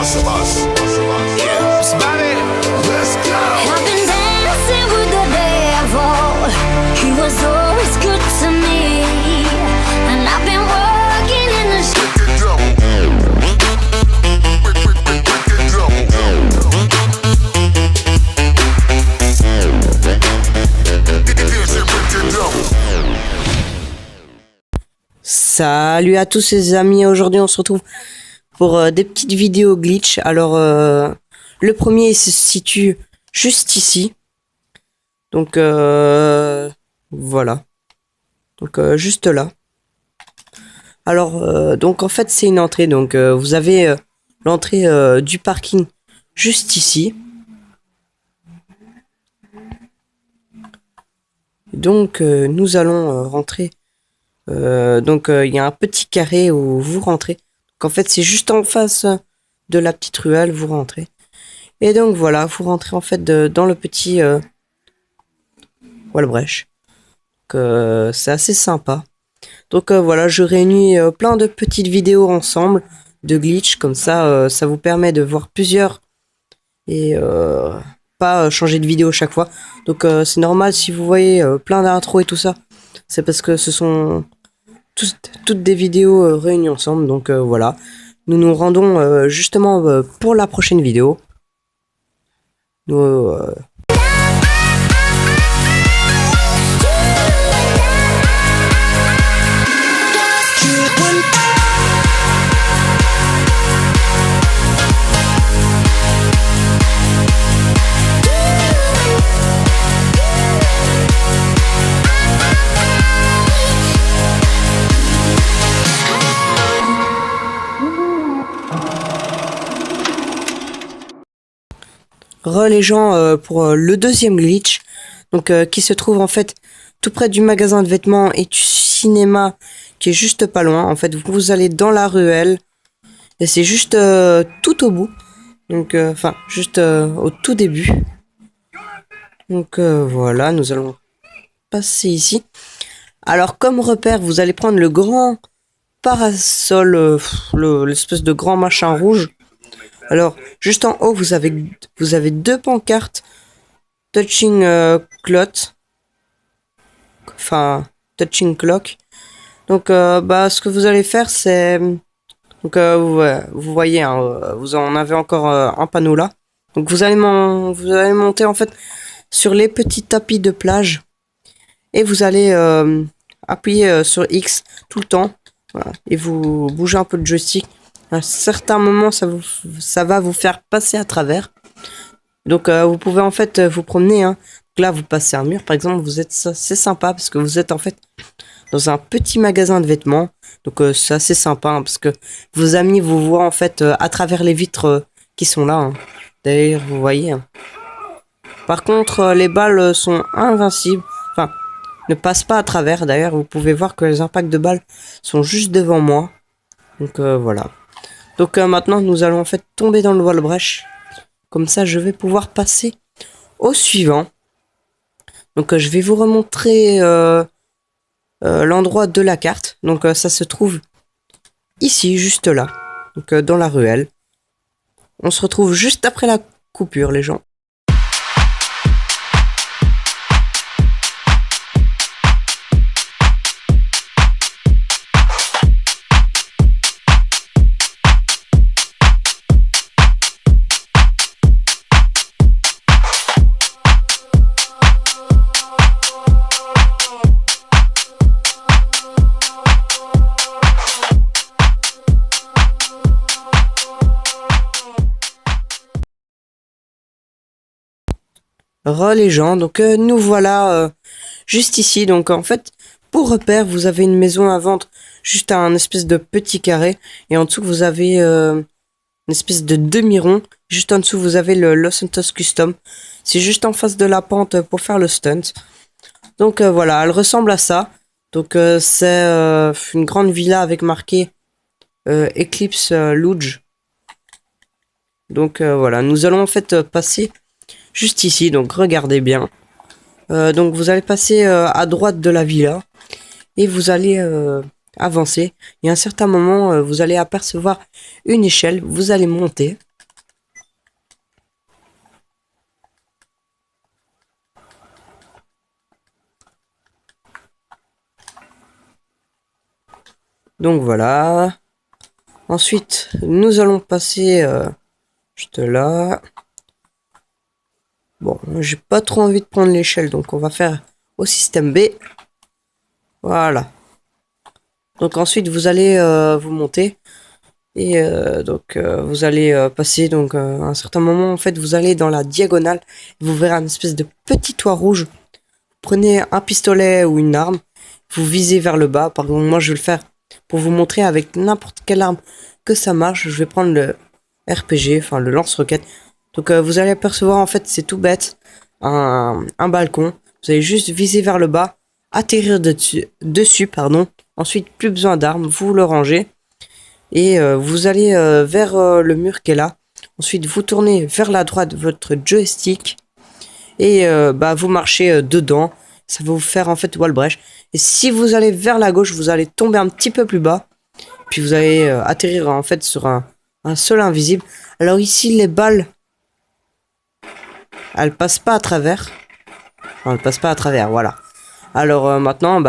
boss of us. Yeah, it's Bobby. Let's go. I've been dancing with the devil. He was always good to me, and I've been working in the Salut à tous les amis, aujourd'hui on se retrouve pour des petites vidéos glitch. Alors le premier il se situe juste ici. Donc voilà. Donc juste là. Alors donc en fait c'est une entrée. Donc vous avez l'entrée du parking juste ici. Donc nous allons rentrer. Donc il y a un petit carré où vous rentrez. Donc en fait c'est juste en face de la petite ruelle, vous rentrez. Et donc voilà, vous rentrez en fait dans le petit Walbrecht. Donc c'est assez sympa. Donc voilà, je réunis plein de petites vidéos ensemble de glitch, comme ça ça vous permet de voir plusieurs et pas changer de vidéo chaque fois. Donc c'est normal si vous voyez plein d'intros et tout ça. C'est parce que ce sont toutes des vidéos réunies ensemble. Donc voilà. Nous nous rendons justement pour la prochaine vidéo. Nous, les gens pour le deuxième glitch, donc qui se trouve en fait tout près du magasin de vêtements et du cinéma qui est juste pas loin. En fait vous allez dans la ruelle et c'est juste tout au bout, donc enfin juste au tout début. Donc voilà, nous allons passer ici. Alors comme repère vous allez prendre le grand parasol, l'espèce de grand machin rouge. Alors, juste en haut, vous avez deux pancartes Touching Clock. Enfin, Touching Clock. Donc, ce que vous allez faire, c'est... Donc, vous voyez, hein, vous en avez encore un panneau là. Donc, vous allez monter, en fait, sur les petits tapis de plage. Et vous allez appuyer sur X tout le temps. Voilà, et vous bougez un peu le joystick. À un certain moment, ça va vous faire passer à travers. Donc, vous pouvez en fait vous promener. Hein. Donc là, vous passez un mur, par exemple. C'est sympa parce que vous êtes en fait dans un petit magasin de vêtements. Donc, c'est assez sympa hein, parce que vos amis vous voient en fait à travers les vitres qui sont là. Hein. D'ailleurs, vous voyez. Hein. Par contre, les balles sont invincibles. Enfin, ne passent pas à travers. D'ailleurs, vous pouvez voir que les impacts de balles sont juste devant moi. Donc, voilà. Donc maintenant nous allons en fait tomber dans le Walbrecht. Comme ça je vais pouvoir passer au suivant. Donc je vais vous remontrer l'endroit de la carte. Donc ça se trouve ici, juste là. Donc dans la ruelle. On se retrouve juste après la coupure les gens. Les gens, donc nous voilà juste ici. Donc en fait, pour repère, vous avez une maison à vendre juste à un espèce de petit carré. Et en dessous, vous avez une espèce de demi-rond. Juste en dessous, vous avez le Los Santos Custom. C'est juste en face de la pente pour faire le stunt. Donc voilà, elle ressemble à ça. Donc c'est une grande villa avec marqué Eclipse Lodge. Donc voilà, nous allons en fait passer juste ici, donc regardez bien. Donc vous allez passer à droite de la villa et vous allez avancer. Et à un certain moment, vous allez apercevoir une échelle, vous allez monter. Donc voilà. Ensuite, nous allons passer juste là. Bon, j'ai pas trop envie de prendre l'échelle, donc on va faire au système B. Voilà. Donc ensuite, vous allez vous monter. Et vous allez passer à un certain moment, en fait, vous allez dans la diagonale. Vous verrez un espèce de petit toit rouge. Prenez un pistolet ou une arme. Vous visez vers le bas. Par exemple, moi, je vais le faire pour vous montrer avec n'importe quelle arme que ça marche. Je vais prendre le RPG, enfin le lance-roquette. Donc vous allez apercevoir, en fait, c'est tout bête, un balcon. Vous allez juste viser vers le bas, atterrir dessus, pardon. Ensuite, plus besoin d'armes, vous le rangez. Et vous allez vers le mur qui est là. Ensuite, vous tournez vers la droite votre joystick. Et vous marchez dedans. Ça va vous faire en fait wall breach. Et si vous allez vers la gauche, vous allez tomber un petit peu plus bas. Puis vous allez atterrir en fait sur un sol invisible. Alors ici, les balles, elles passent pas à travers. Non, elles passent pas à travers, voilà. Alors maintenant,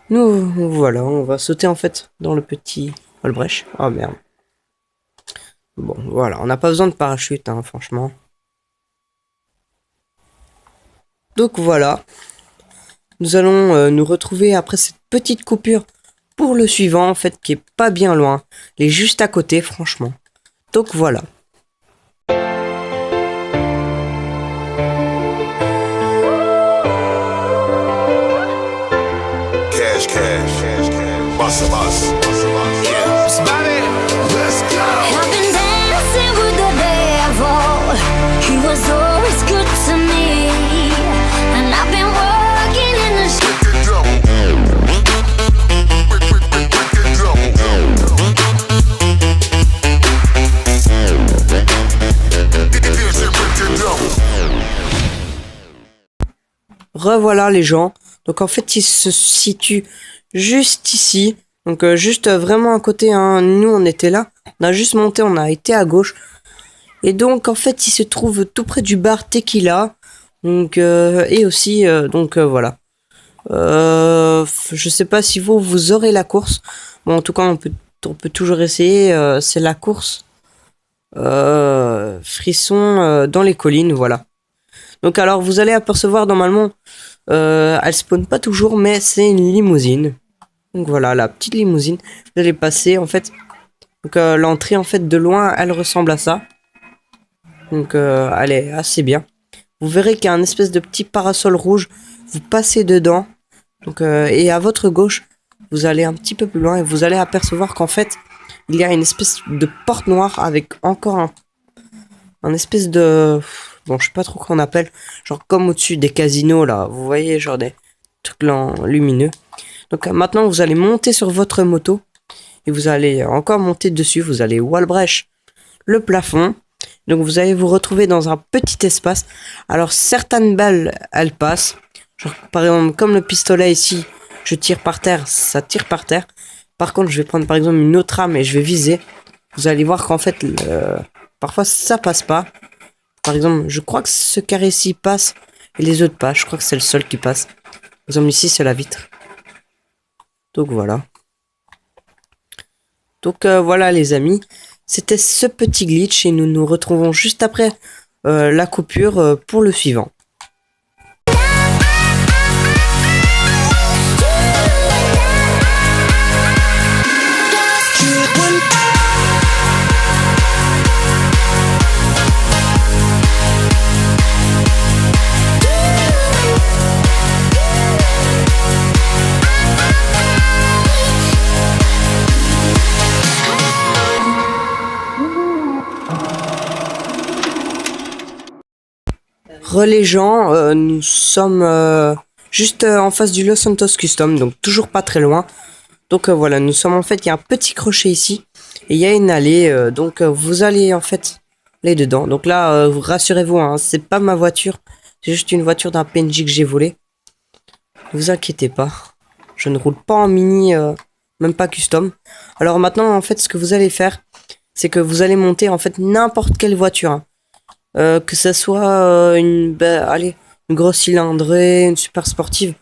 nous, voilà, on va sauter en fait dans le petit wall breach. Oh merde. Bon, voilà, on n'a pas besoin de parachute, hein, franchement. Donc voilà. Nous allons nous retrouver après cette petite coupure pour le suivant, en fait, qui est pas bien loin. Il est juste à côté, franchement. Donc voilà. Cash, bus. Yeah. Somebody, let's go. I've been dancing with the devil. He was always good to me. And I've been working in the Revoilà les gens. Donc en fait, il se situe juste ici. Donc juste vraiment à côté, hein. Nous on était là. On a juste monté, on a été à gauche. Et donc en fait, il se trouve tout près du bar Tequila. Donc et aussi voilà. Je sais pas si vous aurez la course. Bon, en tout cas, on peut toujours essayer. C'est la course frisson dans les collines, voilà. Donc alors, vous allez apercevoir normalement, elle spawn pas toujours, mais c'est une limousine. Donc voilà, la petite limousine. Vous allez passer en fait. Donc l'entrée en fait de loin, elle ressemble à ça. Donc elle est assez bien. Vous verrez qu'il y a un espèce de petit parasol rouge. Vous passez dedans. Donc et à votre gauche, vous allez un petit peu plus loin et vous allez apercevoir qu'en fait, il y a une espèce de porte noire avec encore un espèce de... Bon, je sais pas trop qu'on appelle. Genre comme au-dessus des casinos, là. Vous voyez, genre des trucs lumineux. Donc maintenant, vous allez monter sur votre moto. Et vous allez encore monter dessus. Vous allez wall breach le plafond. Donc vous allez vous retrouver dans un petit espace. Alors certaines balles, elles passent. Genre par exemple, comme le pistolet ici, je tire par terre, ça tire par terre. Par contre, je vais prendre par exemple une autre arme et je vais viser. Vous allez voir qu'en fait, parfois ça passe pas. Par exemple, je crois que ce carré-ci passe et les autres pas. Je crois que c'est le seul qui passe. Par exemple, ici, c'est la vitre. Donc voilà. Donc voilà les amis. C'était ce petit glitch et nous nous retrouvons juste après la coupure pour le suivant. Les gens, nous sommes juste en face du Los Santos Custom, donc toujours pas très loin. Donc voilà, nous sommes en fait, il y a un petit crochet ici, et il y a une allée, donc vous allez en fait aller dedans. Donc là, rassurez-vous, hein, c'est pas ma voiture, c'est juste une voiture d'un PNJ que j'ai volé. Ne vous inquiétez pas, je ne roule pas en mini, même pas custom. Alors maintenant, en fait, ce que vous allez faire, c'est que vous allez monter en fait n'importe quelle voiture, hein. Que ça soit une grosse cylindrée, une super sportive.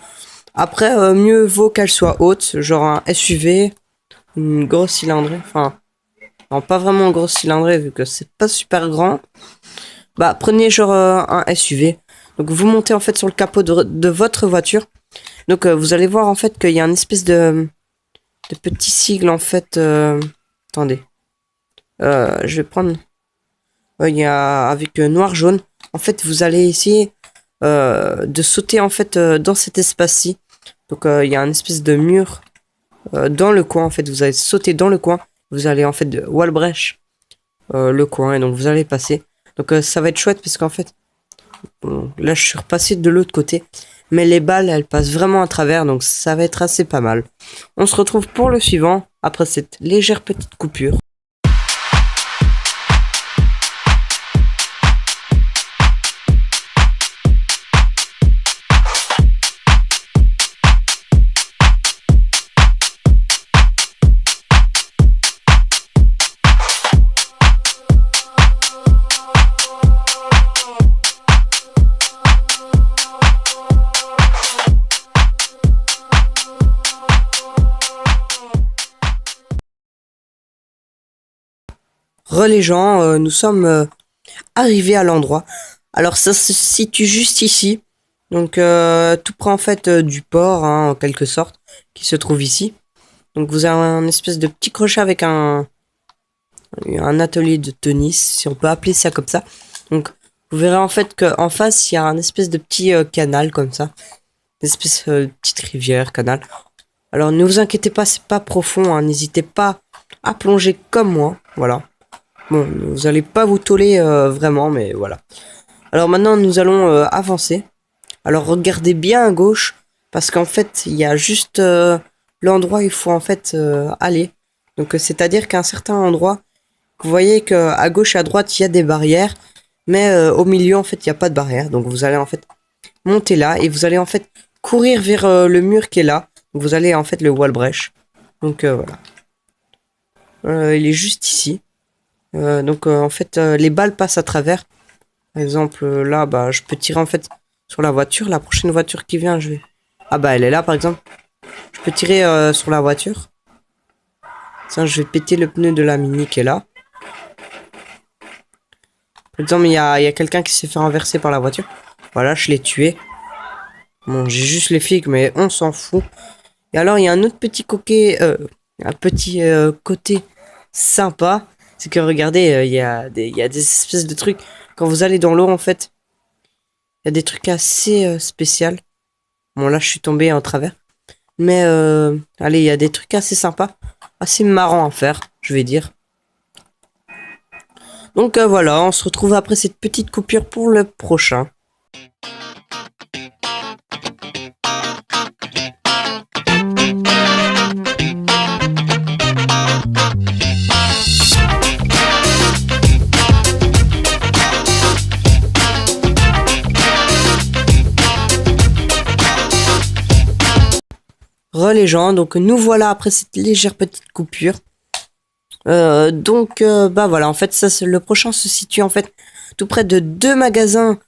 Après, mieux vaut qu'elle soit haute, genre un SUV, une grosse cylindrée, enfin, non, pas vraiment une grosse cylindrée vu que c'est pas super grand. Bah, prenez genre un SUV. Donc, vous montez en fait sur le capot de votre voiture. Donc, vous allez voir en fait qu'il y a une espèce de petit sigle en fait. Attendez. Je vais prendre. Il y a avec noir-jaune. En fait, vous allez essayer de sauter en fait dans cet espace-ci. Donc, il y a une espèce de mur dans le coin. En fait, vous allez sauter dans le coin. Vous allez en fait de wall breach le coin et donc vous allez passer. Donc, ça va être chouette parce qu'en fait, bon, là, je suis repassé de l'autre côté. Mais les balles, elles passent vraiment à travers, donc ça va être assez pas mal. On se retrouve pour le suivant, après cette légère petite coupure. Les gens, nous sommes arrivés à l'endroit. Alors ça se situe juste ici, donc tout près en fait du port, hein, en quelque sorte, qui se trouve ici. Donc vous avez un espèce de petit crochet avec un atelier de tennis, si on peut appeler ça comme ça. Donc vous verrez en fait qu'en face il y a un espèce de petit canal comme ça, une espèce de petite rivière, canal. Alors ne vous inquiétez pas, c'est pas profond, hein, n'hésitez pas à plonger comme moi, voilà. Bon, vous allez pas vous toller vraiment, mais voilà. Alors maintenant, nous allons avancer. Alors regardez bien à gauche, parce qu'en fait, il y a juste l'endroit où il faut en fait aller. Donc c'est-à-dire qu'à un certain endroit, vous voyez qu'à gauche et à droite, il y a des barrières, mais au milieu, en fait, il n'y a pas de barrière. Donc vous allez en fait monter là, et vous allez en fait courir vers le mur qui est là. Donc, vous allez en fait le wall breach. Donc voilà. Il est juste ici. Donc en fait les balles passent à travers. Par exemple là bah je peux tirer en fait sur la voiture. La prochaine voiture qui vient je vais. Ah bah elle est là par exemple. Je peux tirer sur la voiture. Tiens je vais péter le pneu de la Mini qui est là. Par exemple il y a quelqu'un qui s'est fait renverser par la voiture. Voilà je l'ai tué. Bon j'ai juste les figues mais on s'en fout. Et alors il y a un autre petit côté côté sympa. C'est que regardez, il y a des espèces de trucs. Quand vous allez dans l'eau, en fait, il y a des trucs assez spéciaux. Bon, là, je suis tombé en travers. Mais, allez, il y a des trucs assez sympas. Assez marrants à faire, je vais dire. Donc, voilà, on se retrouve après cette petite coupure pour le prochain. Les gens, donc nous voilà après cette légère petite coupure. Bah voilà, en fait ça le prochain se situe en fait tout près de deux magasins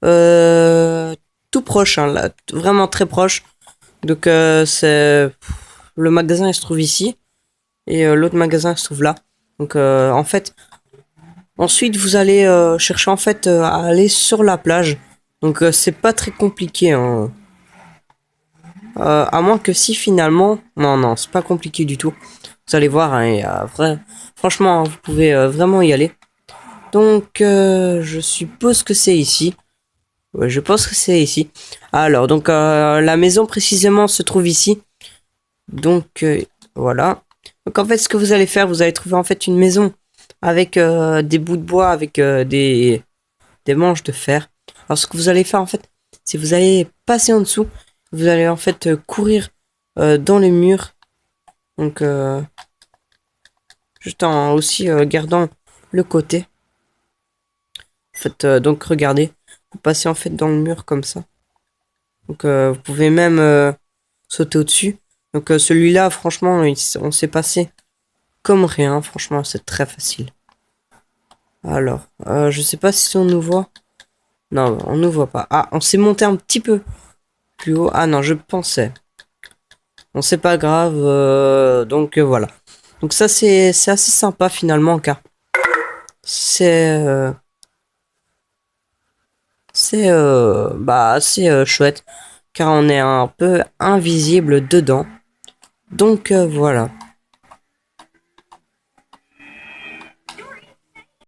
tout proches, hein, là, vraiment très proches. Donc c'est le magasin il se trouve ici et l'autre magasin il se trouve là. Donc en fait ensuite vous allez chercher en fait à aller sur la plage. Donc c'est pas très compliqué, hein. À moins que si finalement... Non, c'est pas compliqué du tout. Vous allez voir, hein, franchement, vous pouvez vraiment y aller. Donc, je suppose que c'est ici. Ouais, je pense que c'est ici. Alors, donc, la maison précisément se trouve ici. Donc, voilà. Donc, en fait, ce que vous allez faire, vous allez trouver en fait une maison avec des bouts de bois, avec des manches de fer. Alors, ce que vous allez faire, en fait, c'est vous allez passer en dessous. Vous allez en fait courir dans les murs. Donc juste en aussi gardant le côté. En fait donc regardez, vous passez en fait dans le mur comme ça. Donc vous pouvez même sauter au-dessus. Donc celui-là franchement on s'est passé comme rien. Franchement c'est très facile. Alors je sais pas si on nous voit. Non on nous voit pas. Ah on s'est monté un petit peu plus haut. Ah non, je pensais. Bon, c'est pas grave. Donc voilà. Donc ça, c'est assez sympa finalement, car c'est bah assez chouette, car on est un peu invisible dedans. Donc voilà.